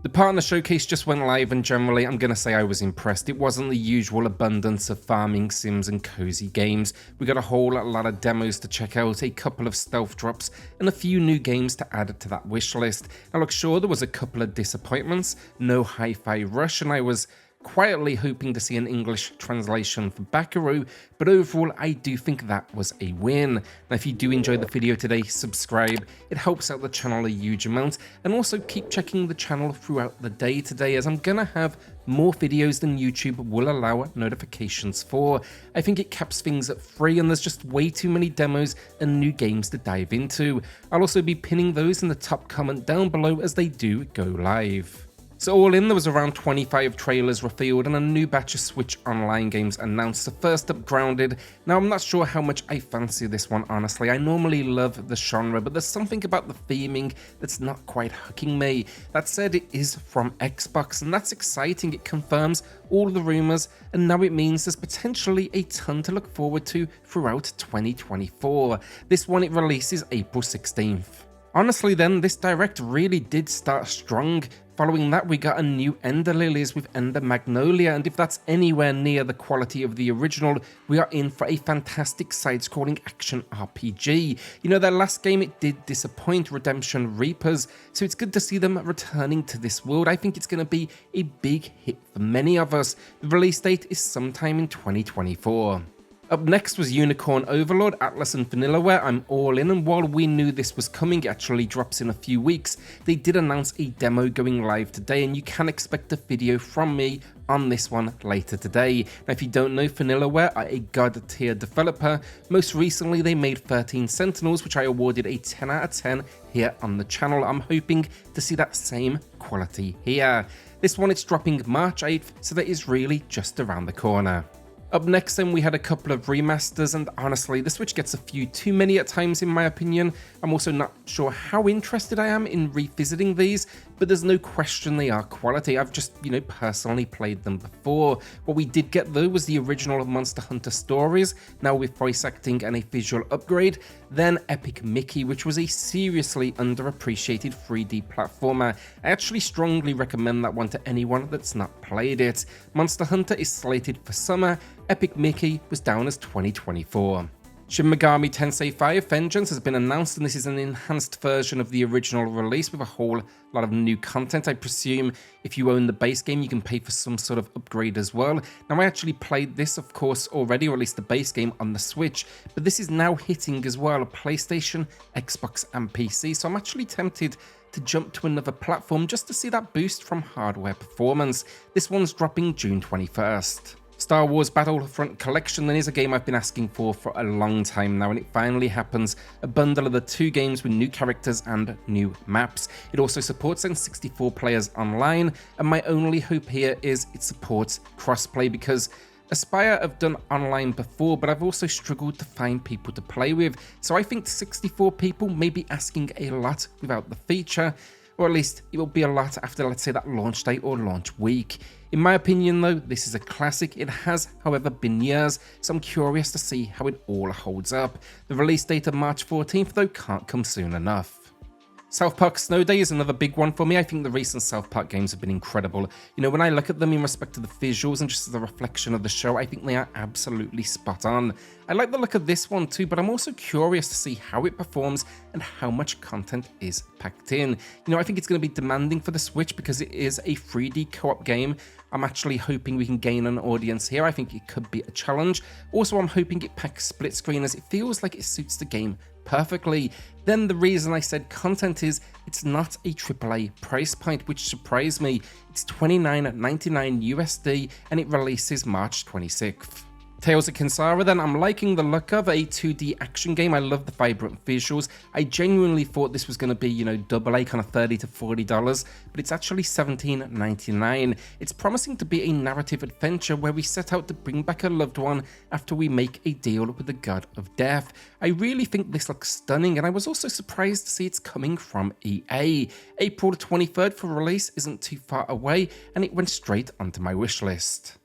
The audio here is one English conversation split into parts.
The partner showcase just went live, and generally I'm going to say I was impressed. It wasn't the usual abundance of farming sims and cozy games. We got a whole lot of demos to check out, a couple of stealth drops, and a few new games to add to that wish list. Now look, sure, there was a couple of disappointments, no Hi-Fi Rush, and I was quietly hoping to see an English translation for Buckaroo, but overall I do think that was a win. Now if you do enjoy the video today, subscribe, it helps out the channel a huge amount, and also keep checking the channel throughout the day today, as I'm gonna have more videos than YouTube will allow notifications for. I think it caps things at 3, and there's just way too many demos and new games to dive into. I'll also be pinning those in the top comment down below as they do go live. So all in, there was around 25 trailers revealed and a new batch of Switch Online games announced. So first up, Grounded. Now I'm not sure how much I fancy this one, honestly. I normally love the genre, but there's something about the theming that's not quite hooking me. That said, it is from Xbox, and that's exciting. It confirms all the rumors, and now it means there's potentially a ton to look forward to throughout 2024. This one, it releases April 16th. Honestly then, this direct really did start strong. Following that, we got a new Ender Lilies with Ender Magnolia, and if that's anywhere near the quality of the original, we are in for a fantastic side-scrolling action RPG. You know, their last game, it did disappoint, Redemption Reapers, so it's good to see them returning to this world. I think it's going to be a big hit for many of us. The release date is sometime in 2024. Up next was Unicorn Overlord, Atlas and Vanillaware. I'm all in, and while we knew this was coming, it actually drops in a few weeks. They did announce a demo going live today, and you can expect a video from me on this one later today. Now if you don't know, Vanillaware are a god tier developer. Most recently they made 13 Sentinels, which I awarded a 10 out of 10 here on the channel. I'm hoping to see that same quality here. This one, it's dropping March 8th, so that is really just around the corner. Up next then, we had a couple of remasters, and honestly the Switch gets a few too many at times in my opinion. I'm also not sure how interested I am in revisiting these, but there's no question they are quality. I've just, personally played them before. What we did get though was the original Monster Hunter Stories, now with voice acting and a visual upgrade, then Epic Mickey, which was a seriously underappreciated 3D platformer. I actually strongly recommend that one to anyone that's not played it. Monster Hunter is slated for summer, Epic Mickey was down as 2024. Shin Megami Tensei 5 Vengeance has been announced, and this is an enhanced version of the original release with a whole lot of new content. I presume if you own the base game, you can pay for some sort of upgrade as well. Now I actually played this, of course, already, or at least the base game on the Switch, but this is now hitting as well PlayStation, Xbox and PC, so I'm actually tempted to jump to another platform just to see that boost from hardware performance. This one's dropping June 21st. Star Wars Battlefront Collection then is a game I've been asking for a long time now, and it finally happens. A bundle of the 2 games with new characters and new maps. It also supports N64 players online, and my only hope here is it supports crossplay, because Aspyr have done online before, but I've also struggled to find people to play with, so I think 64 people may be asking a lot without the feature. Or at least it will be a lot after, let's say, that launch day or launch week. In my opinion though, this is a classic. It has, however, been years, so I'm curious to see how it all holds up. The release date of March 14th though can't come soon enough. South Park Snow Day is another big one for me. I think the recent South Park games have been incredible. When I look at them in respect to the visuals and just the reflection of the show, I think they are absolutely spot on. I like the look of this one too, but I'm also curious to see how it performs and how much content is packed in. I think it's going to be demanding for the Switch because it is a 3D co-op game. I'm actually hoping we can gain an audience here. I think it could be a challenge. Also, I'm hoping it packs split screen, as it feels like it suits the game perfectly. Then the reason I said content is it's not a AAA price point, which surprised me. It's $29.99 USD, and it releases March 26th. Tales of Kenzara then, I'm liking the look of a 2D action game. I love the vibrant visuals. I genuinely thought this was going to be, AA, kind of $30 to $40, but it's actually $17.99. It's promising to be a narrative adventure where we set out to bring back a loved one after we make a deal with the god of death. I really think this looks stunning, and I was also surprised to see it's coming from EA. April 23rd for release isn't too far away, and it went straight onto my wish list.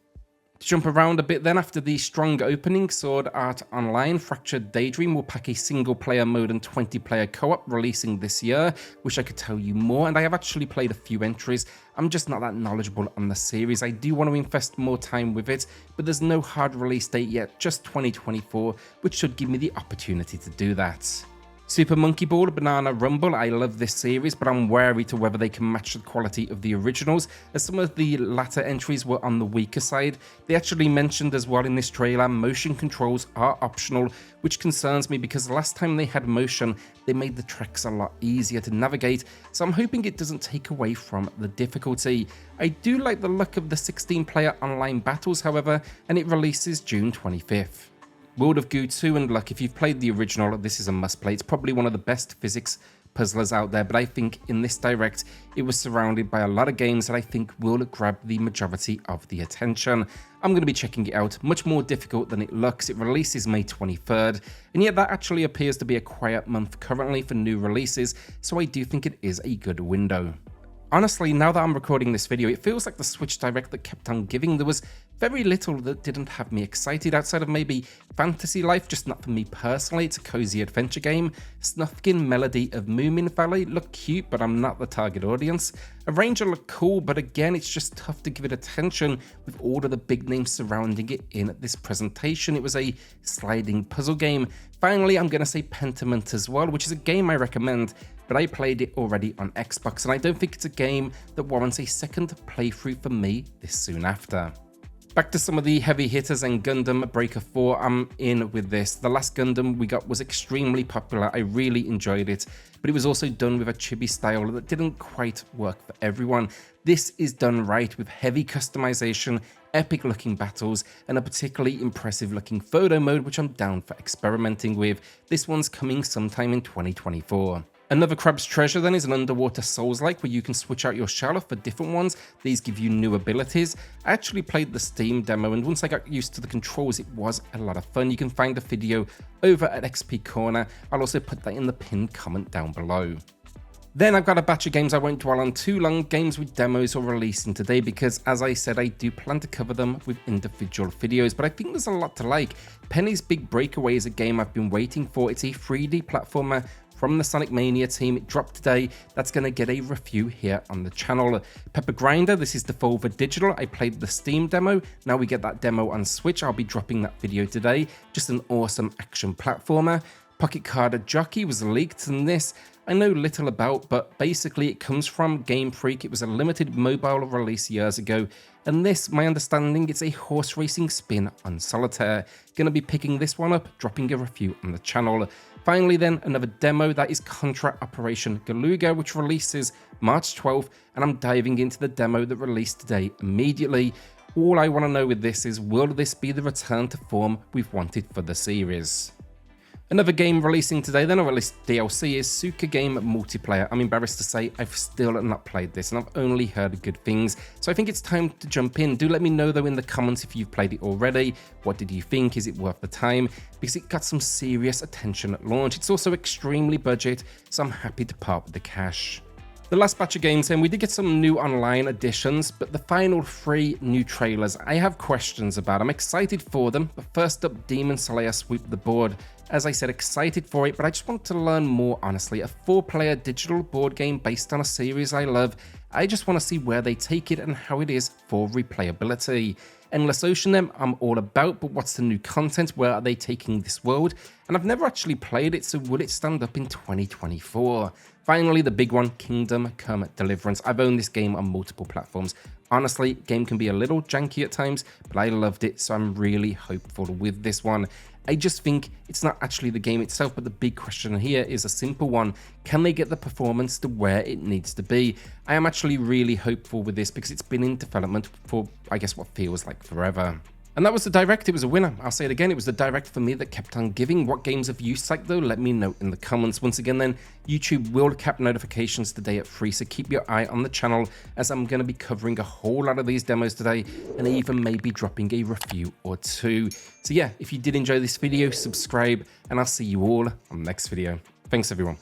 To jump around a bit then, after the strong opening, Sword Art Online Fractured Daydream will pack a single player mode and 20 player co-op releasing this year. Wish I could tell you more, and I have actually played a few entries. I'm just not that knowledgeable on the series. I do want to invest more time with it, but there's no hard release date yet, just 2024, which should give me the opportunity to do that. Super Monkey Ball Banana Rumble, I love this series, but I'm wary to whether they can match the quality of the originals, as some of the latter entries were on the weaker side. They actually mentioned as well in this trailer, motion controls are optional, which concerns me because last time they had motion, they made the tracks a lot easier to navigate, so I'm hoping it doesn't take away from the difficulty. I do like the look of the 16-player online battles, however, and it releases June 25th. World of Goo 2, and look, if you've played the original, this is a must-play. It's probably one of the best physics puzzlers out there, but I think in this direct, it was surrounded by a lot of games that I think will grab the majority of the attention. I'm going to be checking it out. Much more difficult than it looks. It releases May 23rd, and yet that actually appears to be a quiet month currently for new releases, so I do think it is a good window. Honestly, now that I'm recording this video, it feels like the Switch Direct that kept on giving. There was very little that didn't have me excited outside of maybe Fantasy Life, just not for me personally. It's a cozy adventure game. Snufkin Melody of Moominvalley looked cute, but I'm not the target audience. Arranger looked cool, but again, it's just tough to give it attention with all of the big names surrounding it in this presentation. It was a sliding puzzle game. Finally, I'm going to say Pentiment as well, which is a game I recommend, but I played it already on Xbox, and I don't think it's a game that warrants a second playthrough for me this soon after. Back to some of the heavy hitters and Gundam Breaker 4, I'm in with this. The last Gundam we got was extremely popular, I really enjoyed it, but it was also done with a chibi style that didn't quite work for everyone. This is done right with heavy customization, epic looking battles, and a particularly impressive looking photo mode, which I'm down for experimenting with. This one's coming sometime in 2024. Another Crab's Treasure then is an underwater Souls-like where you can switch out your shell for different ones. These give you new abilities. I actually played the Steam demo, and once I got used to the controls, it was a lot of fun. You can find a video over at XP Corner. I'll also put that in the pinned comment down below. Then I've got a batch of games I won't dwell on too long, games with demos or releasing today, because as I said, I do plan to cover them with individual videos, but I think there's a lot to like. Penny's Big Breakaway is a game I've been waiting for. It's a 3D platformer from the Sonic Mania team. It dropped today. That's going to get a review here on the channel. Pepper Grinder, this is the Devolver Digital. I played the Steam demo. Now we get that demo on Switch. I'll be dropping that video today. Just an awesome action platformer. Pocket Card Jockey was leaked, and this I know little about, but basically it comes from Game Freak. It was a limited mobile release years ago, and this, my understanding, it's a horse racing spin on solitaire. Gonna be picking this one up, dropping a review on the channel. Finally then, another demo, that is Contra Operation Galuga, which releases March 12th, and I'm diving into the demo that released today immediately. All I want to know with this is, will this be the return to form we've wanted for the series? Another game releasing today, then, or at least DLC, is Suika Game Multiplayer. I'm embarrassed to say I've still not played this, and I've only heard good things, so I think it's time to jump in. Do let me know though in the comments if you've played it already. What did you think? Is it worth the time? Because it got some serious attention at launch. It's also extremely budget, so I'm happy to part with the cash. The last batch of games, and we did get some new online additions, but the final 3 new trailers I have questions about. I'm excited for them, but first up, Demon Slayer Sweep the Board. As I said, excited for it, but I just want to learn more, honestly. A 4-player digital board game based on a series I love. I just want to see where they take it and how it is for replayability. Endless Ocean them, I'm all about, but what's the new content? Where are they taking this world? And I've never actually played it, so will it stand up in 2024? Finally, the big one, Kingdom Come Deliverance. I've owned this game on multiple platforms. Honestly, game can be a little janky at times, but I loved it, so I'm really hopeful with this one. I just think it's not actually the game itself, but the big question here is a simple one. Can they get the performance to where it needs to be? I am actually really hopeful with this because it's been in development for, I guess, what feels like forever. And that was the Direct. It was a winner. I'll say it again, it was the Direct for me that kept on giving. What games have you psyched though? Let me know in the comments. Once again then, YouTube will cap notifications today at 3, so keep your eye on the channel as I'm going to be covering a whole lot of these demos today and even maybe dropping a review or 2. So yeah, if you did enjoy this video, subscribe, and I'll see you all on the next video. Thanks everyone.